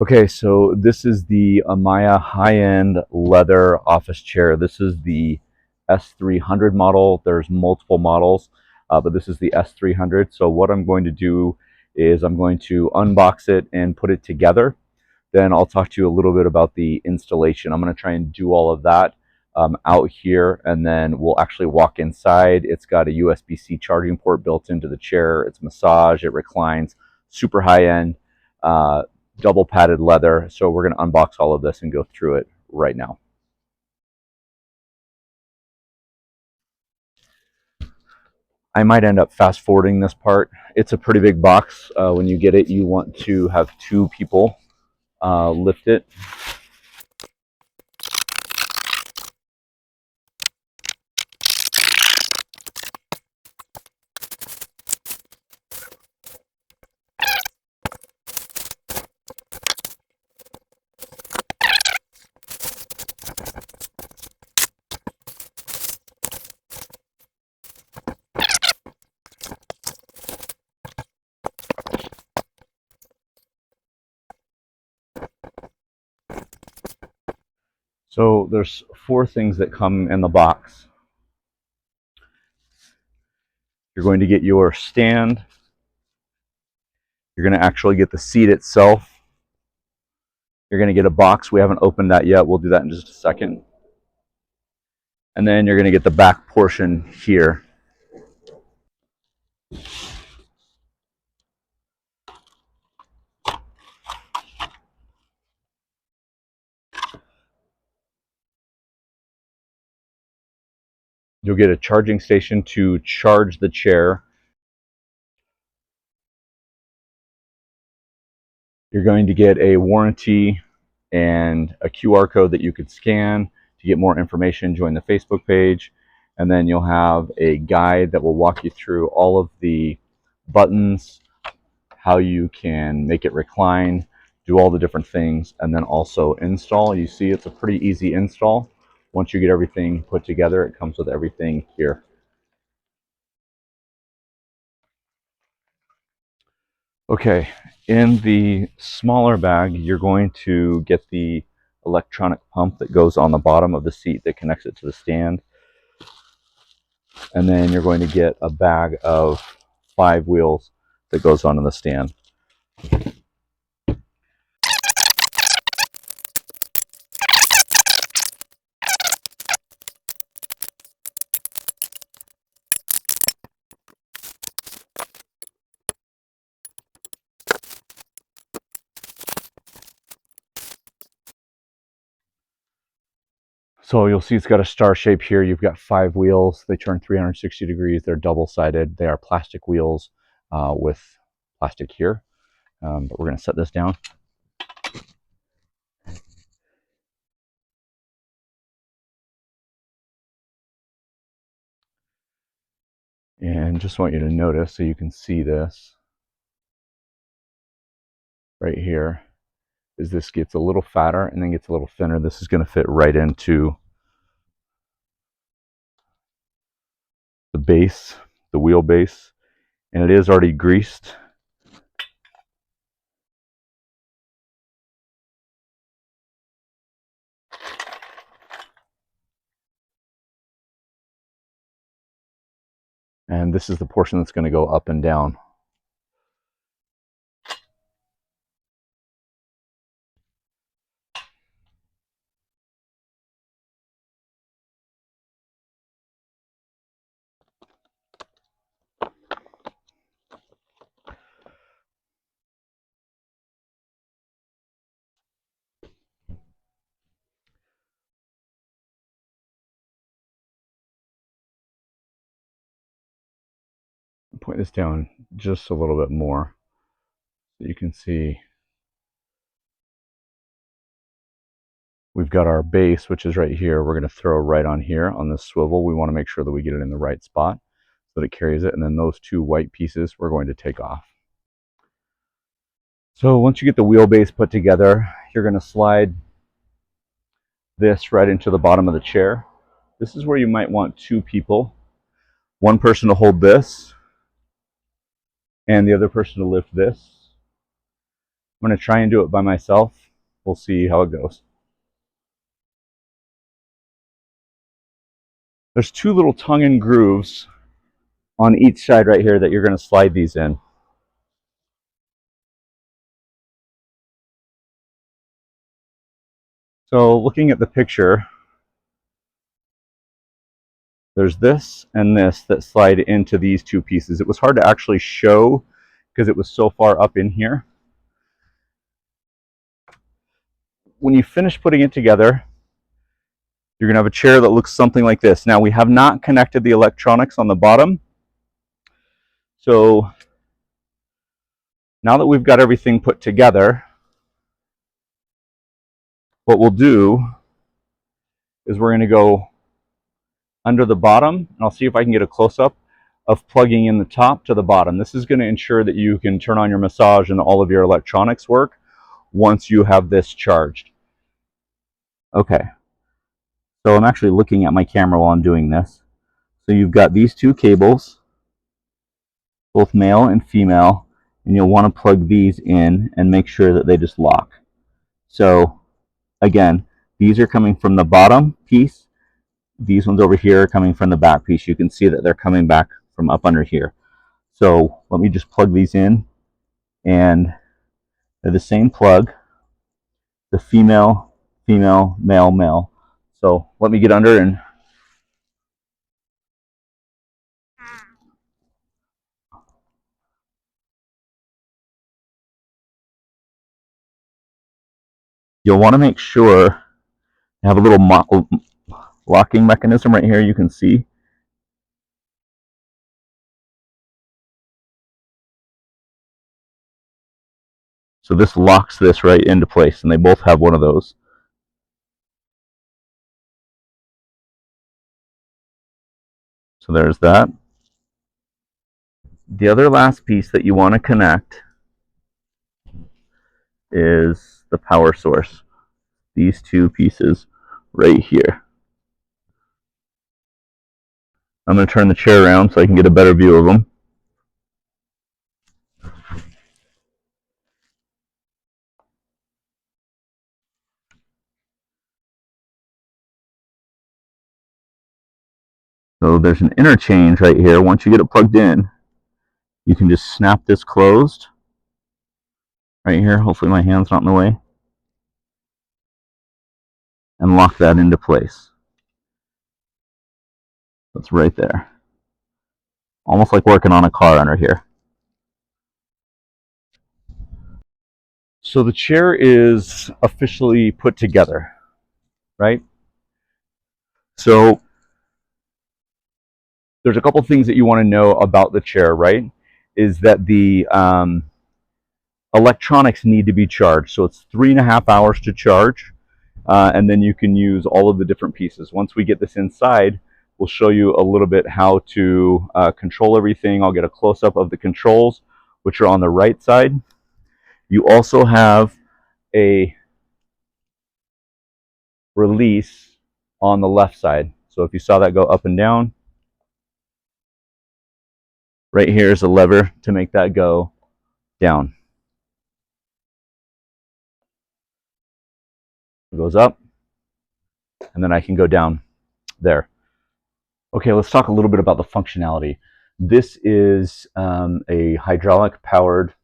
Okay, so this is the EMIAH high-end leather office chair. This is the S300 model. There's multiple models, but this is the S300. So what I'm going to do is I'm going to unbox it and put it together. Then I'll talk to you a little bit about the installation. I'm going to try and do all of that out here, and then we'll actually walk inside. It's got a USB-C charging port built into the chair. It's massage, it reclines, super high-end. Double padded leather. So we're going to unbox all of this and go through it right now. I might end up fast forwarding this part. It's a pretty big box. When you get it, you want to have two people lift it. So there's four things that come in the box. You're going to get your stand. You're going to actually get the seat itself. You're going to get a box. We haven't opened that yet. We'll do that in just a second. And then you're going to get the back portion here. You'll get a charging station to charge the chair. You're going to get a warranty and a QR code that you could scan to get more information. Join the Facebook page, and then you'll have a guide that will walk you through all of the buttons, how you can make it recline, do all the different things, and then also install. You see, it's a pretty easy install. Once you get everything put together, it comes with everything here. Okay, in the smaller bag, you're going to get the electronic pump that goes on the bottom of the seat that connects it to the stand. And then you're going to get a bag of 5 wheels that goes onto the stand. So you'll see it's got a star shape here. You've got 5 wheels. They turn 360 degrees. They're double-sided. They are plastic wheels with plastic here. But we're going to set this down. And just want you to notice, so you can see this right here, is this gets a little fatter and then gets a little thinner. This is going to fit right into the base, the wheel base, and it is already greased. And this is the portion that's going to go up and down. Point this down just a little bit more so you can see we've got our base, which is right here. We're going to throw right on here on this swivel. We want to make sure that we get it in the right spot so that it carries it. And then those 2 white pieces we're going to take off. So once you get the wheelbase put together, you're going to slide this right into the bottom of the chair. This is where you might want 2 people. One person to hold this and the other person to lift this. I'm going to try and do it by myself. We'll see how it goes. There's two little tongue and grooves on each side right here that you're going to slide these in. So looking at the picture, there's this and this that slide into these two pieces. It was hard to actually show because it was so far up in here. When you finish putting it together, you're going to have a chair that looks something like this. Now, we have not connected the electronics on the bottom. So now that we've got everything put together, what we'll do is we're going to go under the bottom, and I'll see if I can get a close-up of plugging in the top to the bottom. This is going to ensure that you can turn on your massage and all of your electronics work once you have this charged. Okay, so I'm actually looking at my camera while I'm doing this. So you've got these two cables, both male and female, and you'll want to plug these in and make sure that they just lock. So again, these are coming from the bottom piece. These ones over here are coming from the back piece. You can see that they're coming back from up under here. So let me just plug these in, and they're the same plug, the female, female, male, male. So let me get under and you'll want to make sure you have a little locking mechanism right here you can see. So this locks this right into place, and they both have one of those. So there's that. The other last piece that you want to connect is the power source. These two pieces right here. I'm going to turn the chair around so I can get a better view of them. So there's an interchange right here. Once you get it plugged in, you can just snap this closed right here. Hopefully my hand's not in the way. And lock that into place. That's right there. Almost like working on a car under here. So the chair is officially put together, right? So there's a couple things that you want to know about the chair, right? Is that the electronics need to be charged. So it's 3.5 hours to charge, and then you can use all of the different pieces. Once we get this inside, we'll show you a little bit how to control everything. I'll get a close-up of the controls, which are on the right side. You also have a release on the left side. So if you saw that go up and down, right here is a lever to make that go down. It goes up, and then I can go down there. Okay, let's talk a little bit about the functionality. This is a hydraulic powered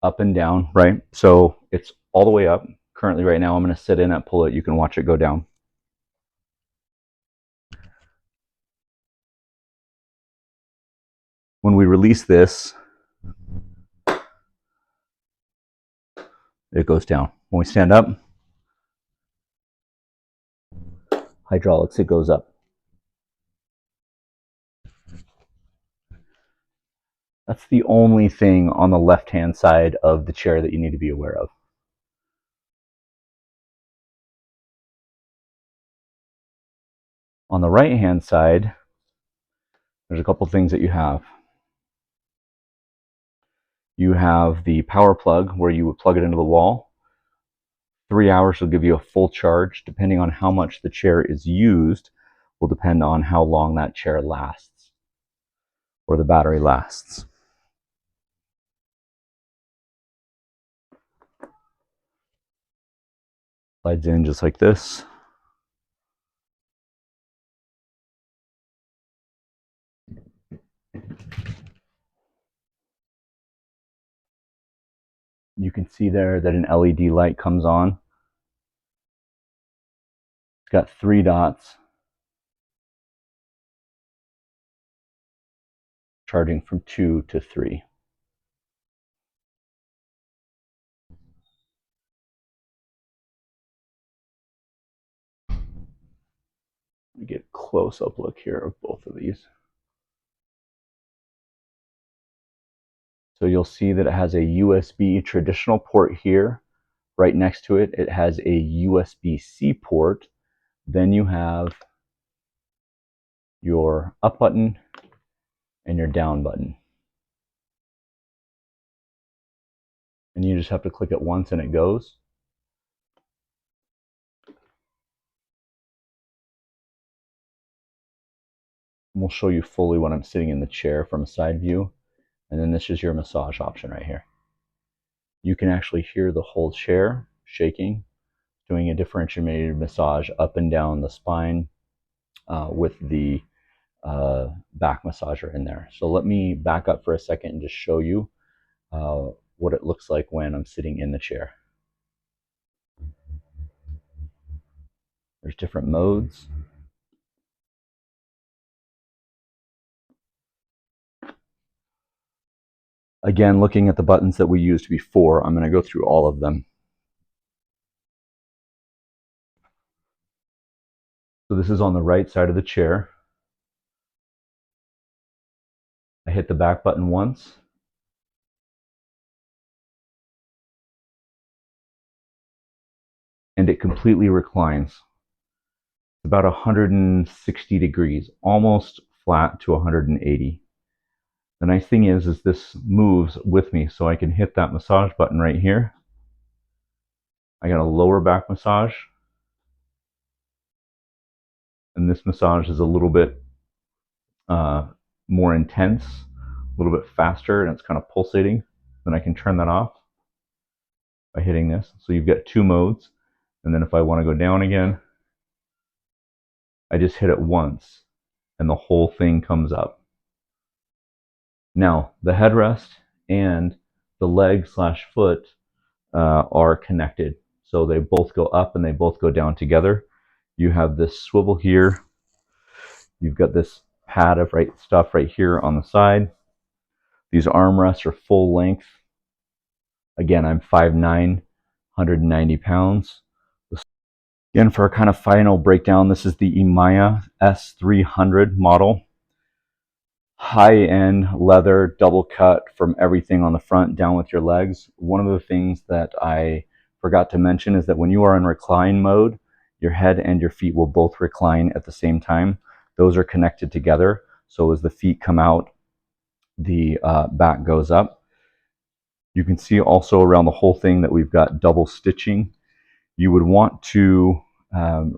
up and down, right? So it's all the way up. Currently right now I'm going to sit in it, pull it. You can watch it go down. When we release this, it goes down. When we stand up, hydraulics, it goes up. That's the only thing on the left-hand side of the chair that you need to be aware of. On the right-hand side, there's a couple things that you have. You have the power plug where you would plug it into the wall. 3 hours will give you a full charge. Depending on how much the chair is used will depend on how long that chair lasts or the battery lasts. Slides in just like this. You can see there that an LED light comes on. It's got 3 dots, charging from 2 to 3. Let me get a close-up look here of both of these. So you'll see that it has a USB traditional port here. Right next to it, it has a USB-C port. Then you have your up button and your down button. And you just have to click it once and it goes. And we'll show you fully when I'm sitting in the chair from a side view. And then this is your massage option right here. You can actually hear the whole chair shaking, doing a differentiated massage up and down the spine with the back massager in there. So let me back up for a second and just show you what it looks like when I'm sitting in the chair. There's different modes. Again, looking at the buttons that we used before, I'm going to go through all of them. So this is on the right side of the chair. I hit the back button once. And it completely reclines. It's about 160 degrees, almost flat to 180. The nice thing is this moves with me, so I can hit that massage button right here. I got a lower back massage. And this massage is a little bit more intense, a little bit faster, and it's kind of pulsating. Then I can turn that off by hitting this. So you've got 2 modes. And then if I want to go down again, I just hit it once and the whole thing comes up. Now, the headrest and the leg/foot are connected. So they both go up and they both go down together. You have this swivel here. You've got this pad of stuff right here on the side. These armrests are full length. Again, I'm 5'9", 190 pounds. Again, for a kind of final breakdown, this is the EMIAH S300 model. High-end leather, double cut from everything on the front down with your legs. One of the things that I forgot to mention is that when you are in recline mode, your head and your feet will both recline at the same time. Those are connected together. So as the feet come out, the back goes up. You can see also around the whole thing that we've got double stitching. You would want to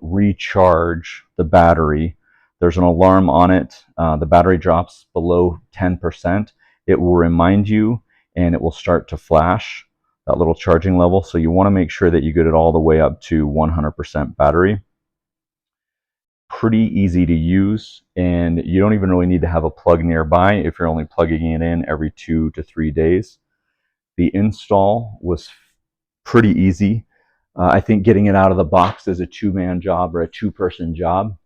recharge the battery. There's an alarm on it. The battery drops below 10%. It will remind you and it will start to flash that little charging level. So you want to make sure that you get it all the way up to 100% battery. Pretty easy to use, and you don't even really need to have a plug nearby if you're only plugging it in every 2 to 3 days. The install was pretty easy. I think getting it out of the box is a 2-man job or a 2-person job.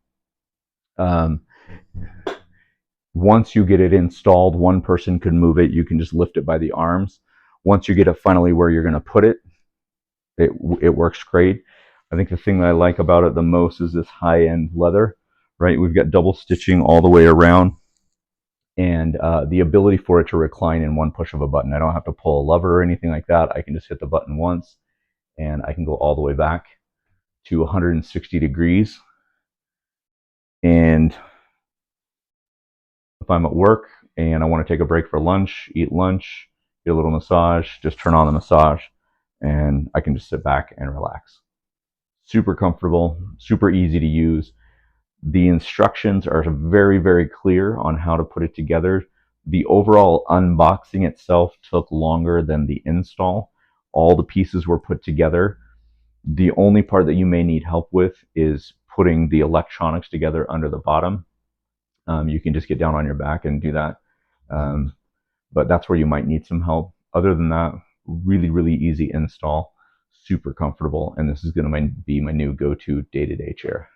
Once you get it installed, 1 person can move it. You can just lift it by the arms. Once you get it finally where you're going to put it, it works great. I think the thing that I like about it the most is this high-end leather, right? We've got double stitching all the way around, and the ability for it to recline in 1 push of a button. I don't have to pull a lever or anything like that. I can just hit the button once, and I can go all the way back to 160 degrees. And if I'm at work and I want to take a break for lunch, eat lunch, get a little massage, just turn on the massage, and I can just sit back and relax. Super comfortable, super easy to use. The instructions are very, very clear on how to put it together. The overall unboxing itself took longer than the install. All the pieces were put together The only part that you may need help with is putting the electronics together under the bottom. You can just get down on your back and do that. But that's where you might need some help. Other than that, really, really easy install, super comfortable, and this is going to be my new go-to day-to-day chair.